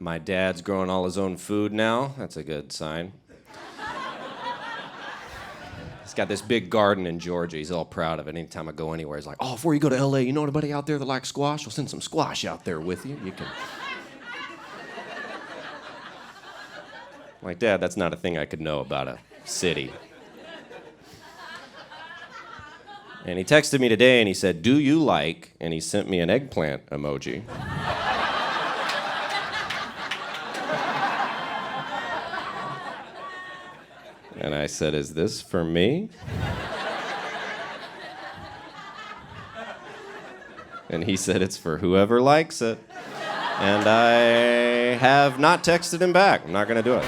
My dad's growing all his own food now. That's a good sign. He's got this big garden in Georgia. He's all proud of it. Anytime I go anywhere, he's like, oh, before you go to LA, you know anybody out there that likes squash? We'll send some squash out there with you. You can... I'm like, Dad, that's not a thing I could know about a city. And he texted me today and he said, do you like, and he sent me an eggplant emoji. And I said, is this for me? And he said, it's for whoever likes it. And I have not texted him back. I'm not gonna do it.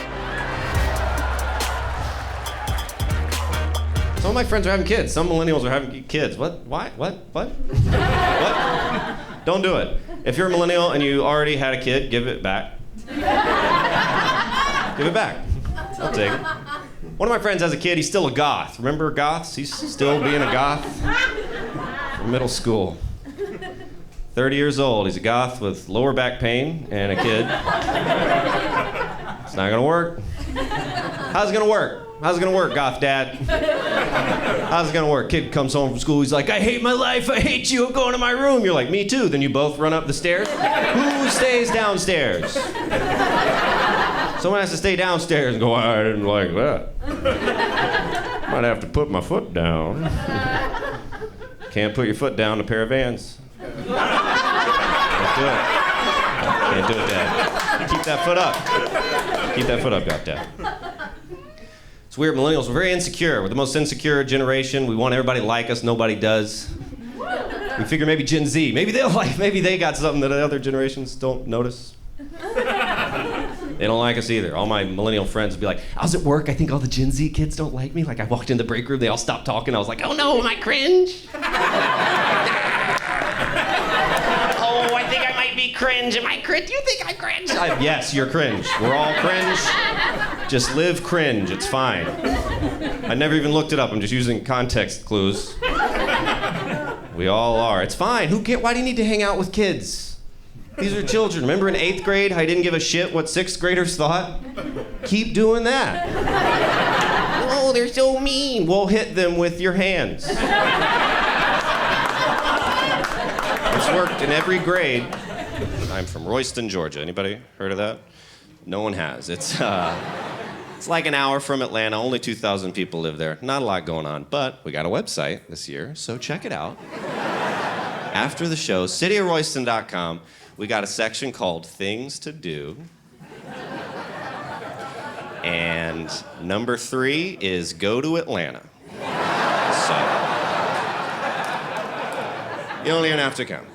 Some of my friends are having kids. Some millennials are having kids. What? Why? What? What? What? Don't do it. If you're a millennial and you already had a kid, give it back. Give it back. I'll take it. One of my friends has a kid. He's still a goth. Remember goths? He's still being a goth from middle school. 30 years old. He's a goth with lower back pain and a kid. It's not gonna work. How's it gonna work? How's it gonna work, goth dad? How's it gonna work? Kid comes home from school, he's like, I hate my life, I hate you, I'm going to my room. You're like, me too. Then you both run up the stairs. Who stays downstairs? Someone has to stay downstairs and go, I didn't like that. Might have to put my foot down. Can't put your foot down in a pair of Vans. Can't do it. Can't do it, Dad. Keep that foot up. Keep that foot up, Dad. It's weird, millennials, we're very insecure. We're the most insecure generation. We want everybody to like us, nobody does. We figure maybe Gen Z, maybe they got something that other generations don't notice. They don't like us either. All my millennial friends would be like, I was at work, I think all the Gen Z kids don't like me. Like I walked in the break room, they all stopped talking. I was like, oh no, am I cringe? Oh, I think I might be cringe. Am I cringe? You think I'm cringe? Yes, you're cringe. We're all cringe. Just live cringe, it's fine. I never even looked it up, I'm just using context clues. We all are, it's fine. Why do you need to hang out with kids? These are children. Remember in 8th grade, I didn't give a shit what 6th graders thought? Keep doing that. Oh, they're so mean. Well, hit them with your hands. It's worked in every grade. I'm from Royston, Georgia. Anybody heard of that? No one has. It's like an hour from Atlanta. Only 2,000 people live there. Not a lot going on, but we got a website this year, so check it out. After the show, cityofroyston.com, we got a section called Things to Do. And number 3 is Go to Atlanta. So, you don't even have to count.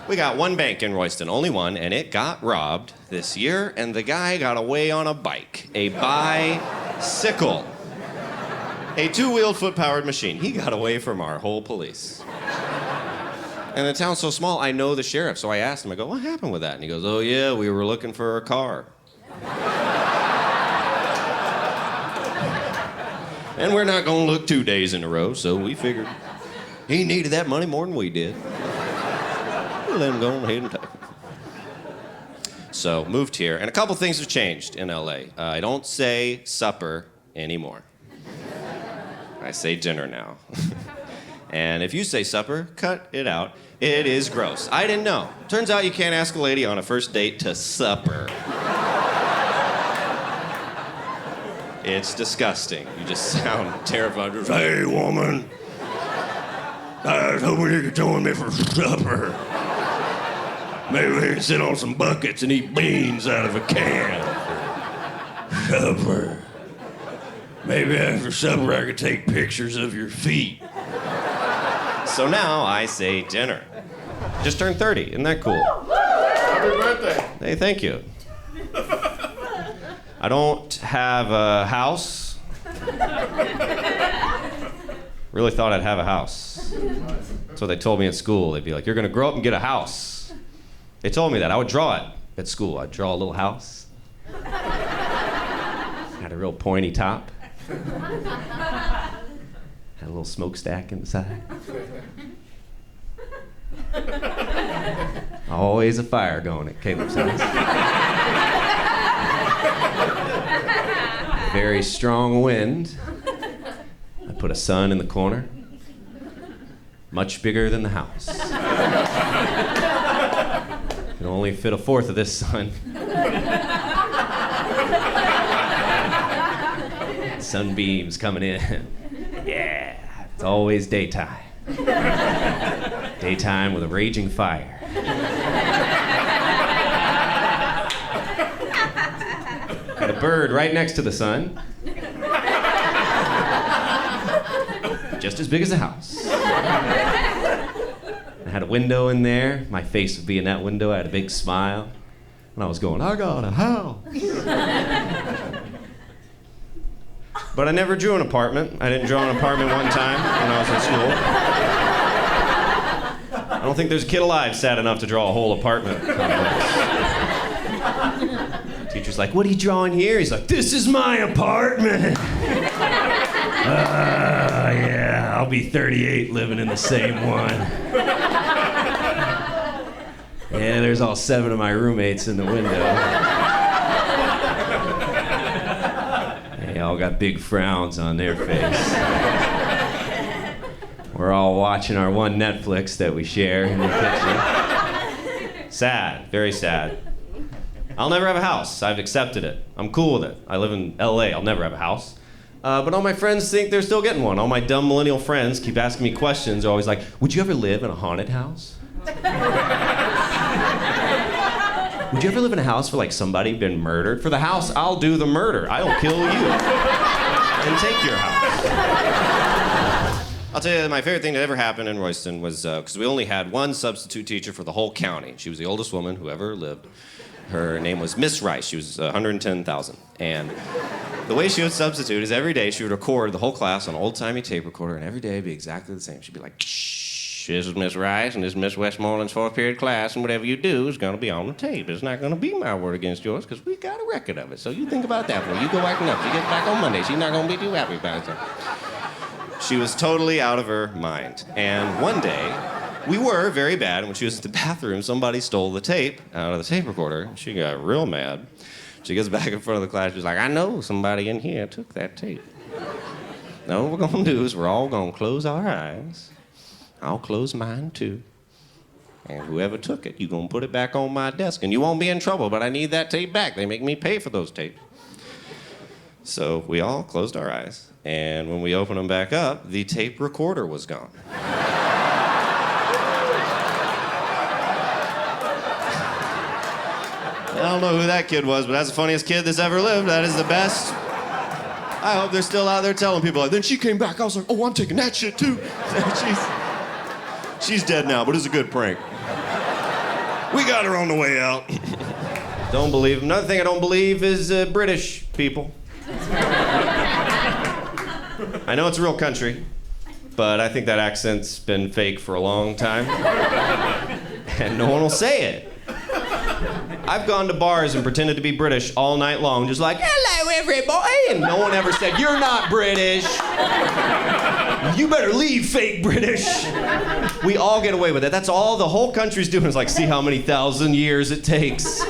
We got one bank in Royston, only one, and it got robbed this year, and the guy got away on a bike, a bicycle, a 2-wheeled foot-powered machine. He got away from our whole police. And the town's so small, I know the sheriff, so I asked him, I go, what happened with that? And he goes, oh yeah, we were looking for a car. And we're not gonna look 2 days in a row, so we figured he needed that money more than we did. We'll let him go ahead and take it. So, moved here, and a couple things have changed in LA. I don't say supper anymore. I say dinner now. And if you say supper, cut it out. It is gross. I didn't know. Turns out you can't ask a lady on a first date to supper. It's disgusting. You just sound terrified. Just, hey, woman. I was hoping you could join me for supper. Maybe we can sit on some buckets and eat beans out of a can. Supper. Maybe after supper I could take pictures of your feet. So now I say dinner. Just turned 30, isn't that cool? Happy birthday. Hey, thank you. I don't have a house. Really thought I'd have a house. That's what they told me at school. They'd be like, you're gonna grow up and get a house. They told me that. I would draw it at school. I'd draw a little house. Had a real pointy top. Had a little smokestack in the side. Always a fire going at Caleb Synan. Very strong wind. I put a sun in the corner. Much bigger than the house. Can only fit a fourth of this sun. Sunbeams coming in. Yeah, it's always daytime. Daytime with a raging fire. Got a bird right next to the sun. Just as big as a house. I had a window in there. My face would be in that window. I had a big smile. And I was going, I got a house. But I never drew an apartment. I didn't draw an apartment one time when I was in school. I don't think there's a kid alive sad enough to draw a whole apartment complex. Teacher's like, what are you drawing here? He's like, this is my apartment. Yeah, I'll be 38 living in the same one. Yeah, there's all 7 of my roommates in the window. They all got big frowns on their face. We're all watching our one Netflix that we share in the kitchen. Sad, very sad. I'll never have a house. I've accepted it. I'm cool with it. I live in LA. I'll never have a house. But all my friends think they're still getting one. All my dumb millennial friends keep asking me questions. They're always like, would you ever live in a haunted house? Would you ever live in a house where like somebody been murdered? For the house, I'll do the murder. I'll kill you and take your house. I'll tell you, my favorite thing that ever happened in Royston was, because we only had one substitute teacher for the whole county. She was the oldest woman who ever lived. Her name was Miss Rice. She was 110,000. And the way she would substitute is every day she would record the whole class on an old-timey tape recorder, and every day it'd be exactly the same. She'd be like, shh, this is Miss Rice, and this is Miss Westmoreland's 4th period class, and whatever you do is going to be on the tape. It's not going to be my word against yours, because we got a record of it. So you think about that before you go acting up. She gets back on Monday. She's not going to be too happy about it. She was totally out of her mind. And one day, we were very bad, and when she was in the bathroom, somebody stole the tape out of the tape recorder. She got real mad. She gets back in front of the class. She's like, I know somebody in here took that tape. Now what we're going to do is we're all going to close our eyes. I'll close mine, too. And whoever took it, you're going to put it back on my desk. And you won't be in trouble, but I need that tape back. They make me pay for those tapes. So we all closed our eyes. And when we opened them back up, the tape recorder was gone. I don't know who that kid was, but that's the funniest kid that's ever lived. That is the best. I hope they're still out there telling people, like, then she came back. I was like, oh, I'm taking that shit, too. She's dead now, but it's a good prank. We got her on the way out. Don't believe him. Another thing I don't believe is British people. I know it's a real country, but I think that accent's been fake for a long time. And no one will say it. I've gone to bars and pretended to be British all night long, just like, hello, everybody, and no one ever said, you're not British. You better leave, fake British. We all get away with it. That's all the whole country's doing is like, see how many thousand years it takes.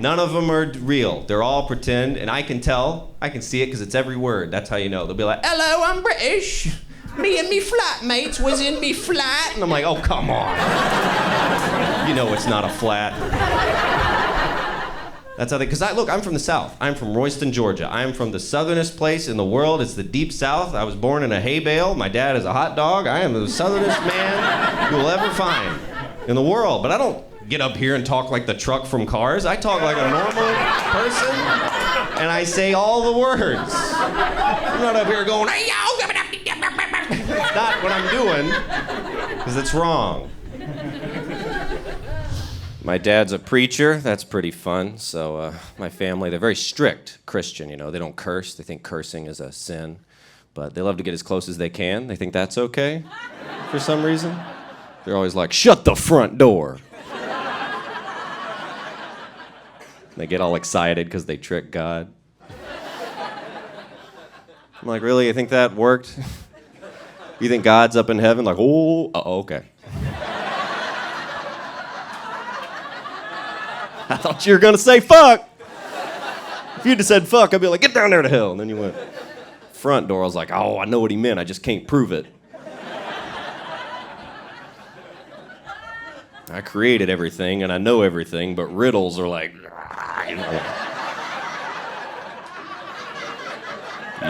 None of them are real. They're all pretend, and I can tell. I can see it because it's every word. That's how you know. They'll be like, hello, I'm British. Me and me flatmates was in me flat. And I'm like, oh, come on. You know it's not a flat. That's how they, because look, I'm from the South. I'm from Royston, Georgia. I'm from the southernest place in the world. It's the deep South. I was born in a hay bale. My dad is a hot dog. I am the southernest man you'll ever find in the world. But I don't get up here and talk like the truck from Cars. I talk like a normal person, and I say all the words. I'm not up here going, hey, yo! That's not what I'm doing, because it's wrong. My dad's a preacher. That's pretty fun. So my family, they're very strict Christian, you know. They don't curse. They think cursing is a sin. But they love to get as close as they can. They think that's okay for some reason. They're always like, shut the front door. They get all excited because they trick God. I'm like, really? You think that worked? You think God's up in heaven like, oh, okay. I thought you were gonna say fuck. If you'd have said fuck, I'd be like, get down there to hell. And then you went front door. I was like, oh, I know what he meant. I just can't prove it. I created everything and I know everything, but riddles are like, you know.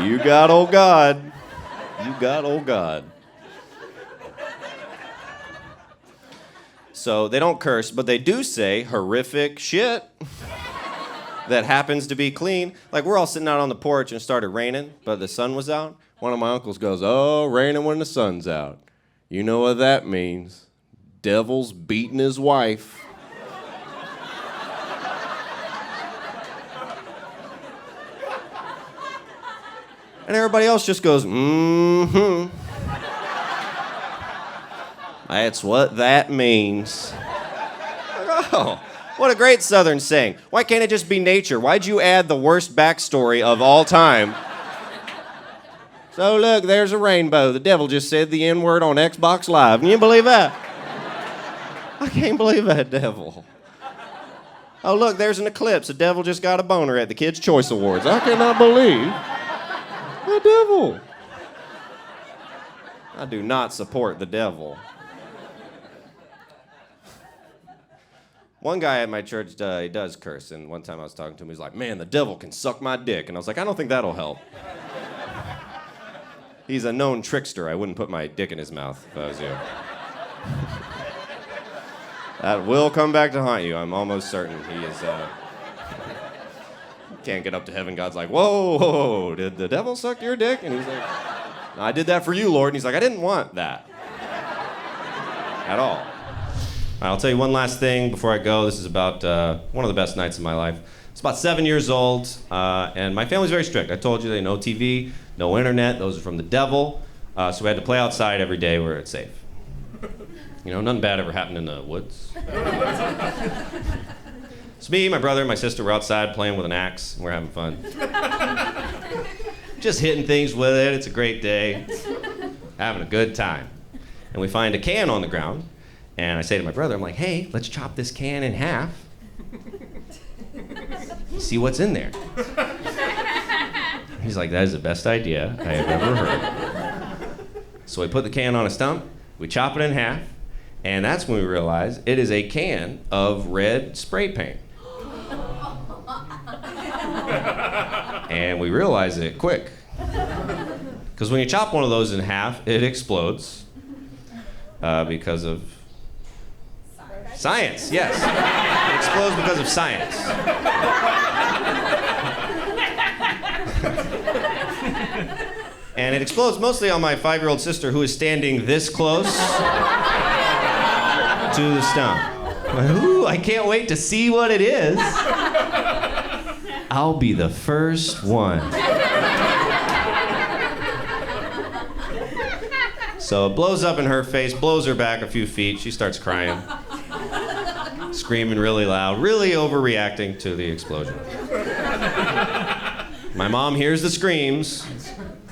You got old God. You got old God. So they don't curse, but they do say horrific shit that happens to be clean. Like, we're all sitting out on the porch and it started raining, but the sun was out. One of my uncles goes, oh, raining when the sun's out. You know what that means? Devil's beating his wife. And everybody else just goes, mm-hmm. That's what that means. Oh, what a great Southern saying. Why can't it just be nature? Why'd you add the worst backstory of all time? So look, there's a rainbow. The devil just said the N-word on Xbox Live. Can you believe that? I can't believe that, devil. Oh, look, there's an eclipse. The devil just got a boner at the Kids' Choice Awards. I cannot believe the devil. I do not support the devil. One guy at my church, he does curse, and one time I was talking to him, he's like, man, the devil can suck my dick. And I was like, I don't think that'll help. He's a known trickster. I wouldn't put my dick in his mouth if I was you. That will come back to haunt you, I'm almost certain. He is, can't get up to heaven. God's like, whoa, did the devil suck your dick? And he's like, no, I did that for you, Lord. And he's like, I didn't want that at all. I'll tell you one last thing before I go. This is about one of the best nights of my life. It's about 7 years old, and my family's very strict. I told you they no TV, no internet. Those are from the devil. So we had to play outside every day where it's safe. You know, nothing bad ever happened in the woods. It's me, my brother, and my sister were outside playing with an axe, and we're having fun. Just hitting things with it. It's a great day. Having a good time. And we find a can on the ground, and I say to my brother, I'm like, hey, let's chop this can in half. See what's in there. He's like, that is the best idea I have ever heard. So we put the can on a stump, we chop it in half, and that's when we realize it is a can of red spray paint. And we realize it quick. Because when you chop one of those in half, it explodes. Because of science, yes. It explodes because of science. And it explodes mostly on my 5-year-old sister, who is standing this close to the stump. Ooh, I can't wait to see what it is. I'll be the first one. So it blows up in her face, blows her back a few feet. She starts crying, screaming really loud, really overreacting to the explosion. My mom hears the screams,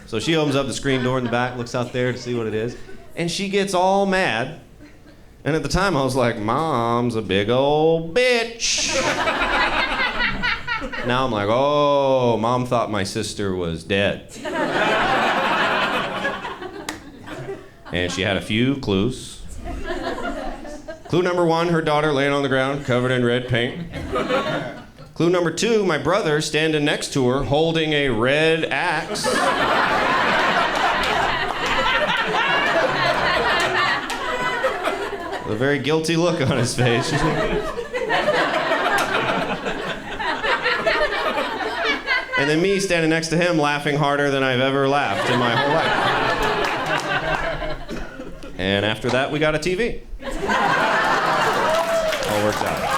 so she opens up the screen door in the back, looks out there to see what it is, and she gets all mad. And at the time, I was like, Mom's a big old bitch. Now I'm like, oh, Mom thought my sister was dead. And she had a few clues. Clue number 1, her daughter laying on the ground, covered in red paint. Clue number 2, my brother standing next to her, holding a red axe. With a very guilty look on his face. And then me standing next to him, laughing harder than I've ever laughed in my whole life. And after that, we got a TV. All works out.